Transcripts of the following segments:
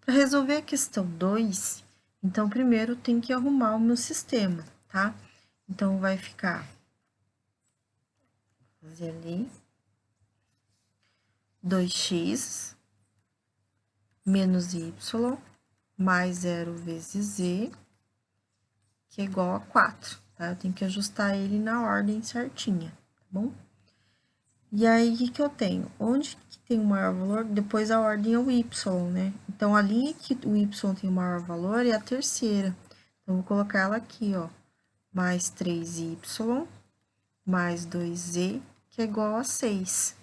Para resolver a questão 2, então, primeiro tem que arrumar o meu sistema, tá? Então, vai ficar, vou fazer ali, 2x menos y mais 0 vezes z, que é igual a 4, tá? Eu tenho que ajustar ele na ordem certinha, tá bom? E aí, o que eu tenho? Onde que tem o maior valor? Depois a ordem é o y, né? Então, a linha que o y tem o maior valor é a terceira. Então, vou colocar ela aqui, ó. Mais 3y mais 2z, que é igual a 6.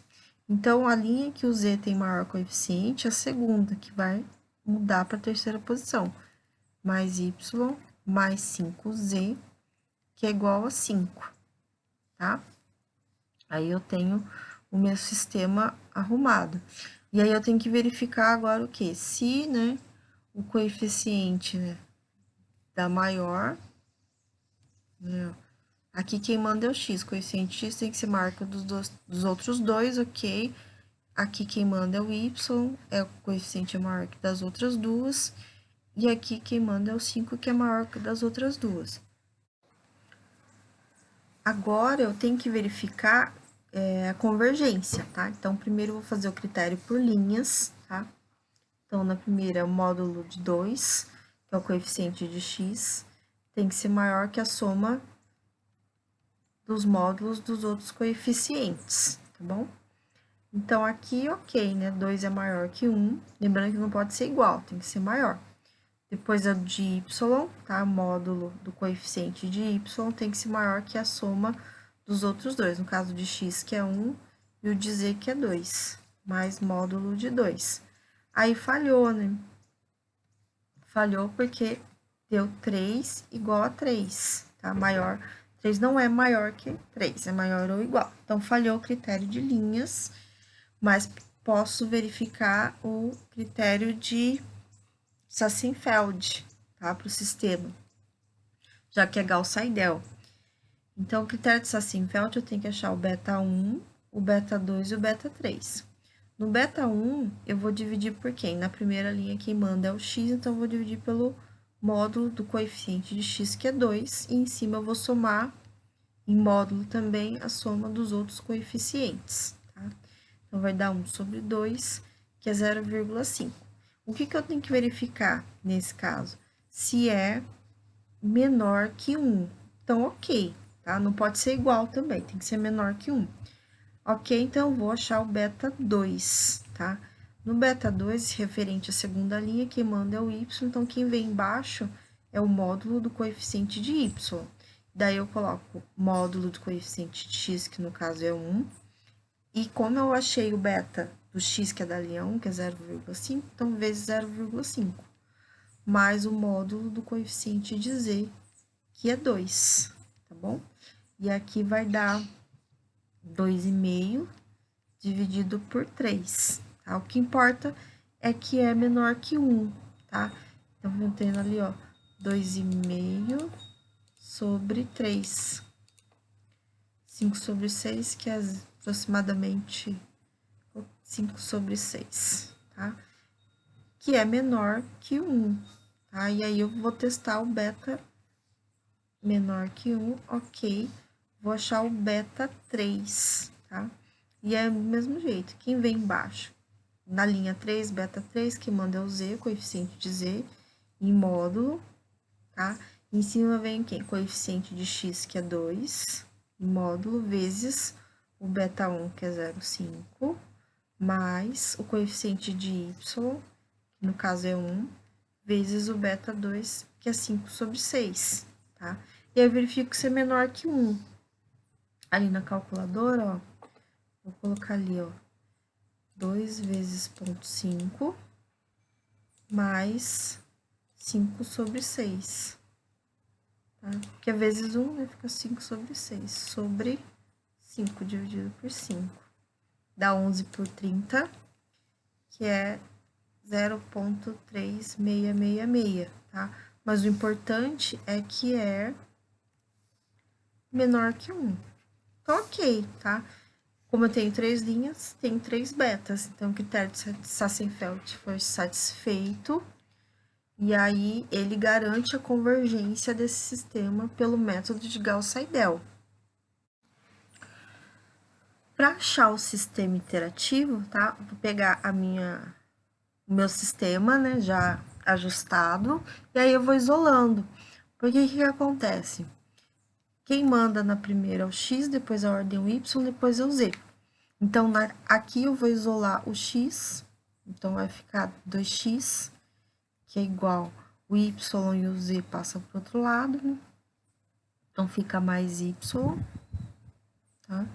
Então, a linha que o z tem maior coeficiente é a segunda, que vai mudar para a terceira posição. Mais y mais 5z, que é igual a 5, tá? Aí, eu tenho o meu sistema arrumado. E aí, eu tenho que verificar agora o quê? Se, né, o coeficiente, né, da maior, né, aqui quem manda é o x, coeficiente x tem que ser maior que o dos outros dois, ok? Aqui quem manda é o y, é o coeficiente é maior que das outras duas. E aqui quem manda é o 5, que é maior que das outras duas. Agora, eu tenho que verificar a convergência, tá? Então, primeiro eu vou fazer o critério por linhas, tá? Então, na primeira, o módulo de 2, que é o coeficiente de x, tem que ser maior que a soma dos módulos dos outros coeficientes, tá bom? Então, aqui, ok, né? 2 é maior que 1, lembrando que não pode ser igual, tem que ser maior. Depois, a de y, tá? Módulo do coeficiente de y tem que ser maior que a soma dos outros dois, no caso de x, que é 1, e o de z, que é 2, mais módulo de 2. Aí, falhou, né? Falhou porque deu 3 igual a 3, tá? Maior, 3 não é maior que 3, é maior ou igual. Então, falhou o critério de linhas, mas posso verificar o critério de Sassenfeld, tá? Para o sistema, já que é Gauss-Seidel. Então, o critério de Sassenfeld, eu tenho que achar o beta 1, o beta 2 e o beta 3. No beta 1, eu vou dividir por quem? Na primeira linha, quem manda é o x, então eu vou dividir pelo módulo do coeficiente de x, que é 2, e em cima eu vou somar, em módulo também, a soma dos outros coeficientes, tá? Então, vai dar 1 sobre 2, que é 0,5. O que eu tenho que verificar nesse caso? Se é menor que 1. Então, ok, tá? Não pode ser igual também, tem que ser menor que 1. Ok, então, eu vou achar o beta 2, tá? No beta 2, referente à segunda linha, quem manda é o y, então, quem vem embaixo é o módulo do coeficiente de y. Daí, eu coloco módulo do coeficiente de x, que no caso é 1, e como eu achei o beta do x, que é da linha 1, que é 0,5, então, vezes 0,5, mais o módulo do coeficiente de z, que é 2, tá bom? E aqui vai dar 2,5 dividido por 3, tá? O que importa é que é menor que 1, tá? Então, eu tenho ali, ó, 2,5 sobre 3. 5 sobre 6, que é aproximadamente 5 sobre 6, tá? Que é menor que 1, tá? E aí, eu vou testar o beta menor que 1, ok. Vou achar o beta 3, tá? E é do mesmo jeito, quem vem embaixo? Na linha 3, beta 3, que manda é o z, coeficiente de z, em módulo, tá? Em cima vem quem? Coeficiente de x, que é 2, em módulo, vezes o beta 1, que é 0,5, mais o coeficiente de y, que no caso é 1, vezes o beta 2, que é 5 sobre 6, tá? E aí, eu verifico se é menor que 1. Ali na calculadora, ó, vou colocar ali, ó, 2 vezes 0,5 mais 5 sobre 6, tá? Porque vezes 1, né, fica 5 sobre 6, sobre 5 dividido por 5. Dá 11 por 30, que é 0,3666, tá? Mas o importante é que é menor que 1. Então, ok, tá? Como eu tenho 3 linhas, tem 3 betas. Então, o critério de Sassenfeld foi satisfeito e aí ele garante a convergência desse sistema pelo método de Gauss-Seidel. Para achar o sistema interativo, tá? Vou pegar o meu sistema, né, já ajustado, e aí eu vou isolando. Porque o que acontece? Quem manda na primeira é o x, depois a ordem é o y, depois é o z. Então, aqui eu vou isolar o x, então vai ficar 2x, que é igual o y e o z passam para o outro lado, né? Então, fica mais y, tá?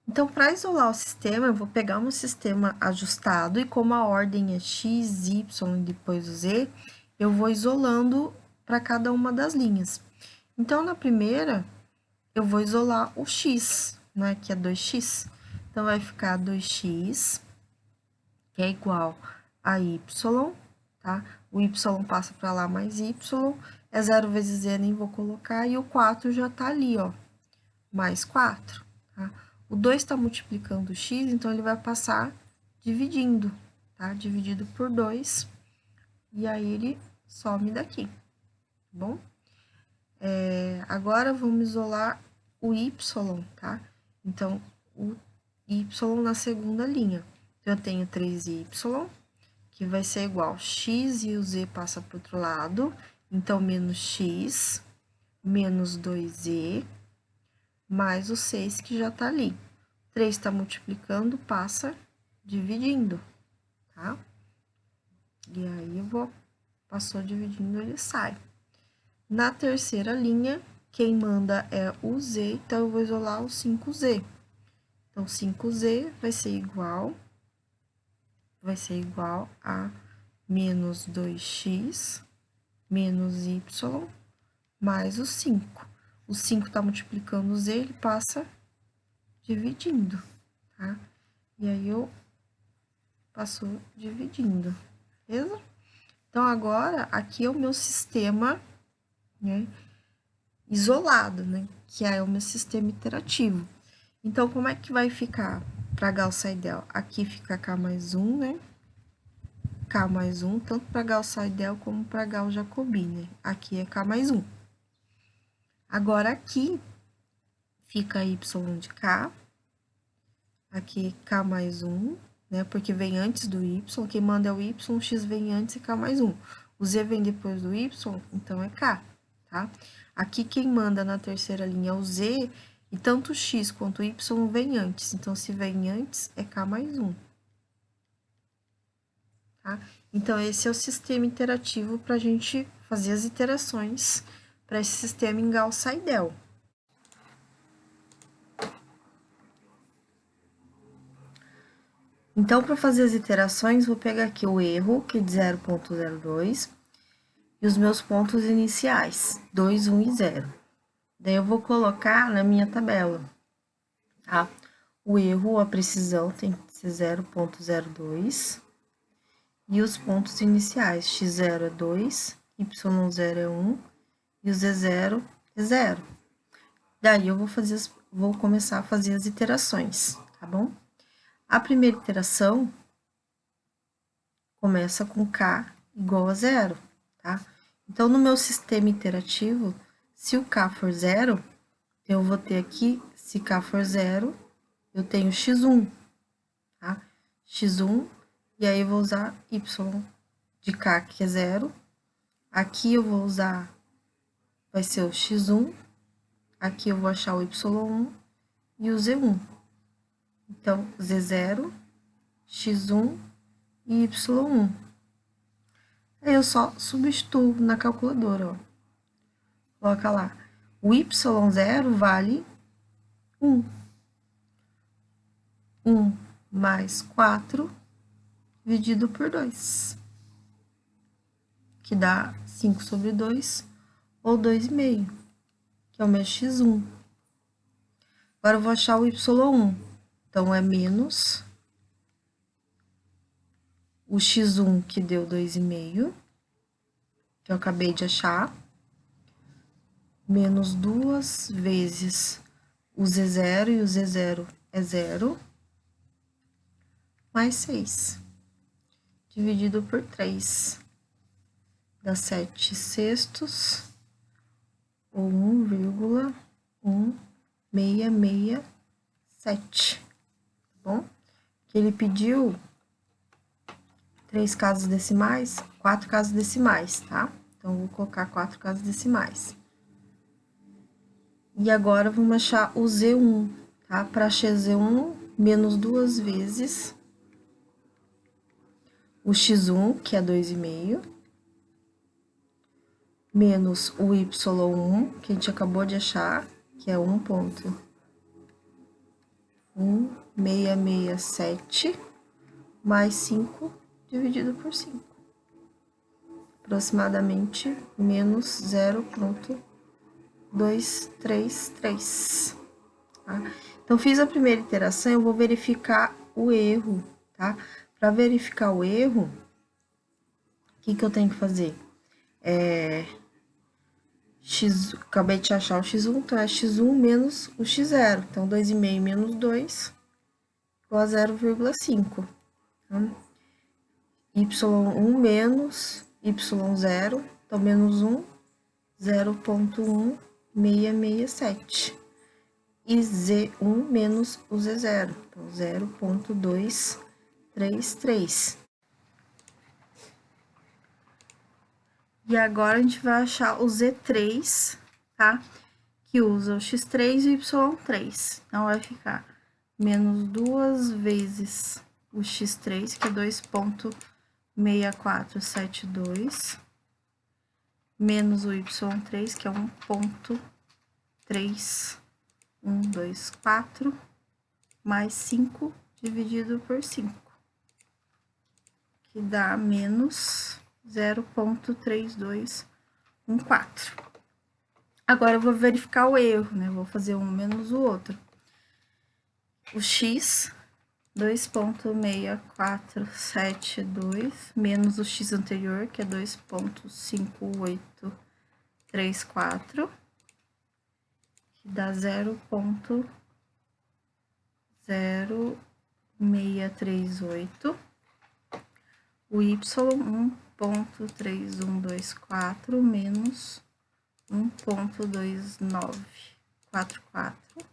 Então, para isolar o sistema, eu vou pegar um sistema ajustado e como a ordem é x, y e depois o z, eu vou isolando para cada uma das linhas. Então, na primeira, eu vou isolar o x, né, que é 2x. Então, vai ficar 2x, que é igual a y, tá? O y passa para lá mais y, é 0 vezes z, nem vou colocar, e o 4 já tá ali, ó, mais 4, tá? O 2 está multiplicando o x, então ele vai passar dividindo, tá? Dividido por 2, e aí ele some daqui, tá bom? Agora, vamos isolar o y, tá? Então, o y na segunda linha. Então, eu tenho 3y, que vai ser igual x e o z passa para o outro lado. Então, menos x, menos 2z, mais o 6 que já tá ali. 3 está multiplicando, passa dividindo, tá? E aí, passou dividindo, ele sai. Na terceira linha, quem manda é o z, então eu vou isolar o 5z. Então, 5z vai ser igual a menos 2x menos y mais o 5. O 5 está multiplicando o z, ele passa dividindo, tá? E aí, eu passou dividindo, beleza? Então, agora, aqui é o meu sistema, né, isolado, né, que é o meu sistema iterativo. Então, como é que vai ficar para Gauss-Seidel? Aqui fica K mais 1, né? K mais 1, tanto para Gauss-Seidel como para Gauss-Jacobi, né? Aqui é K mais 1. Agora, aqui fica y de K. Aqui é K mais 1, né? Porque vem antes do y. Quem manda é o y, o x vem antes e K mais 1. O z vem depois do y, então é K, tá? Aqui quem manda na terceira linha é o z, e tanto o x quanto o y vem antes. Então, se vem antes, é K mais 1. Tá? Então, esse é o sistema interativo para a gente fazer as iterações para esse sistema em Gauss-Seidel. Então, para fazer as iterações, vou pegar aqui o erro, que é de 0,02, e os meus pontos iniciais, 2, 1 e 0. Daí, eu vou colocar na minha tabela, tá? O erro, a precisão, tem que ser 0,02. E os pontos iniciais, x0 é 2, y0 é 1, e o z0 é 0. Daí, eu vou começar a fazer as iterações, tá bom? A primeira iteração começa com k igual a 0, tá? Então, no meu sistema iterativo, se o k for 0, eu vou ter aqui, se k for 0, eu tenho x1, tá? x1, e aí eu vou usar y de k, que é 0. Aqui eu vou usar, vai ser o x1, aqui eu vou achar o y1 e o z1. Então, z0, x1 e y1. Aí eu só substituo na calculadora, ó. Coloca lá, o y0 vale 1. 1 mais 4 dividido por 2, que dá 5 sobre 2, ou 2,5, que é o meu x1. Agora, eu vou achar o y1. Então, é menos o x1, que deu 2,5, que eu acabei de achar, menos 2 vezes o Z0, e o Z0 é 0, mais 6, dividido por 3, dá 7 sextos, ou 1,1667, tá bom? Que ele pediu 3 casas decimais, 4 casas decimais, tá? Então, vou colocar 4 casas decimais. E agora, vamos achar o Z1, tá? Para achar Z1, menos 2 vezes o X1, que é 2,5, menos o Y1, que a gente acabou de achar, que é 1,1667, mais 5 dividido por 5. Aproximadamente menos 0,233, tá? Então, fiz a primeira iteração, eu vou verificar o erro, tá? Para verificar o erro, o que eu tenho que fazer? Acabei de achar o X1, então é X1 menos o X0. Então, 2,5 menos 2 igual a 0,5. Tá? Y1 menos Y0, então, menos 1, 0,1667. E Z1 menos o Z0, então, 0,233. E agora, a gente vai achar o Z3, tá? Que usa o X3 e o Y3. Então, vai ficar menos 2 vezes o X3, que é 2,6472, menos o Y3, que é 1,3124, mais 5 dividido por 5, que dá menos 0,3214. Agora, eu vou verificar o erro, né? Vou fazer um menos o outro. O X, 2,6472, menos o X anterior, que é 2,5834, que dá 0,0638. O Y, 1,3124, menos 1,2944.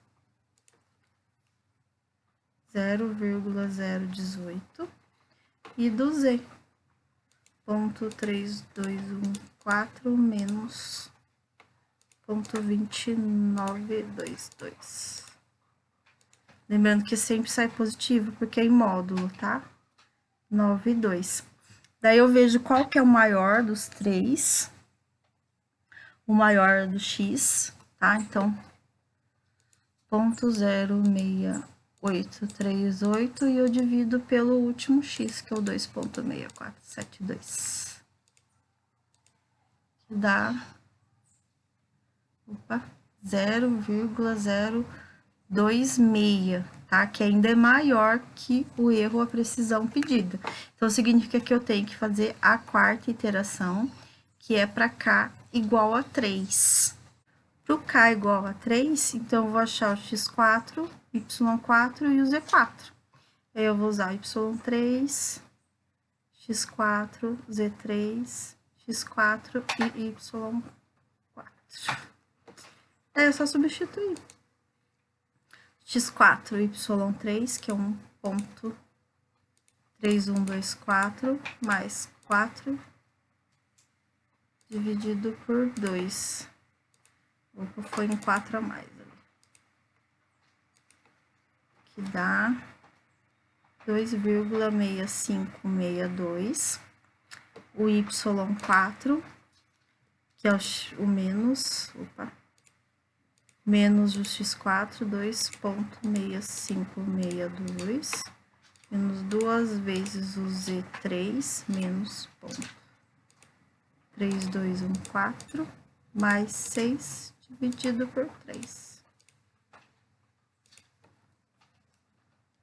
0,018, e do Z, 0,3214 menos 0,2922. Lembrando que sempre sai positivo, porque é em módulo, tá? 9,2. Daí, eu vejo qual que é o maior dos três. O maior do X, tá? Então, 0,06838, e eu divido pelo último X, que é o 2,6472. Que dá 0,026, tá? Que ainda é maior que o erro, a precisão pedida. Então, significa que eu tenho que fazer a quarta iteração, que é para K igual a 3. Para o K igual a 3, então, eu vou achar o X4, Y4 e o Z4. Aí, eu vou usar Y3, X4, Z3, X4 e Y4. Aí, é só substituir. X4, Y3, que é 1,3124, mais 4, dividido por 2. Opa, foi um 4 a mais ali. Que dá 2,6562. O Y4, que é o menos, menos o X4, 2,6562, menos 2 vezes o Z3, menos 0,3214, mais 6 dividido por 3.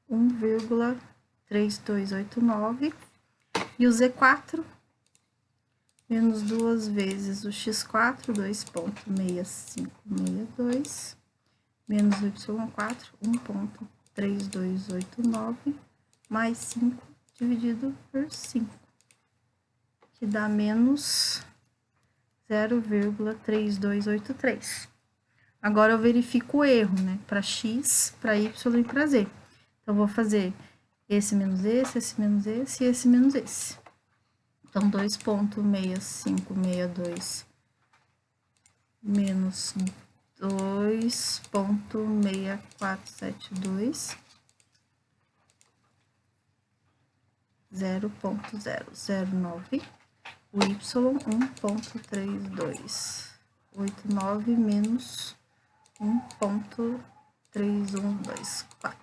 1,3289. E o Z4, menos 2 vezes o x4, 2,6562, menos o y4, 1,3289, mais 5 dividido por 5, que dá menos 0,3283. Agora, eu verifico o erro, né? Para x, para y e para z. Então, vou fazer esse menos esse menos esse e esse menos esse. Então, 2,6562 menos 2,6472, 0,009, o y 1,3289 menos 1,3124,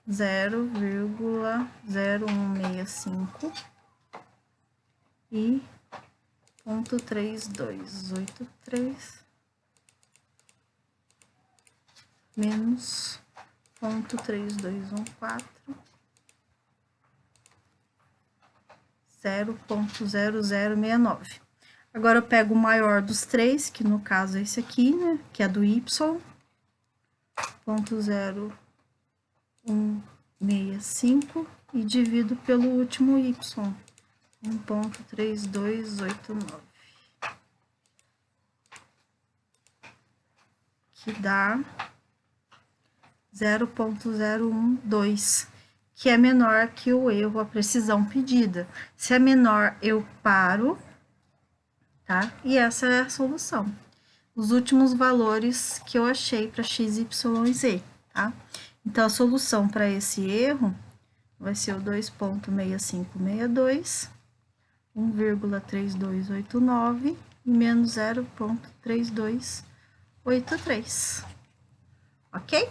0,0165 e 0,3283 menos 0,3214, 0,0069. Agora, eu pego o maior dos três, que no caso é esse aqui, né? Que é do y, 0,0165, e divido pelo último y, 1,3289, que dá 0,012, que é menor que o erro, a precisão pedida. Se é menor, eu paro, tá? E essa é a solução. Os últimos valores que eu achei para x, y e z, tá? Então, a solução para esse erro vai ser o 2,6562, 1,3289 e menos 0,3283. Ok?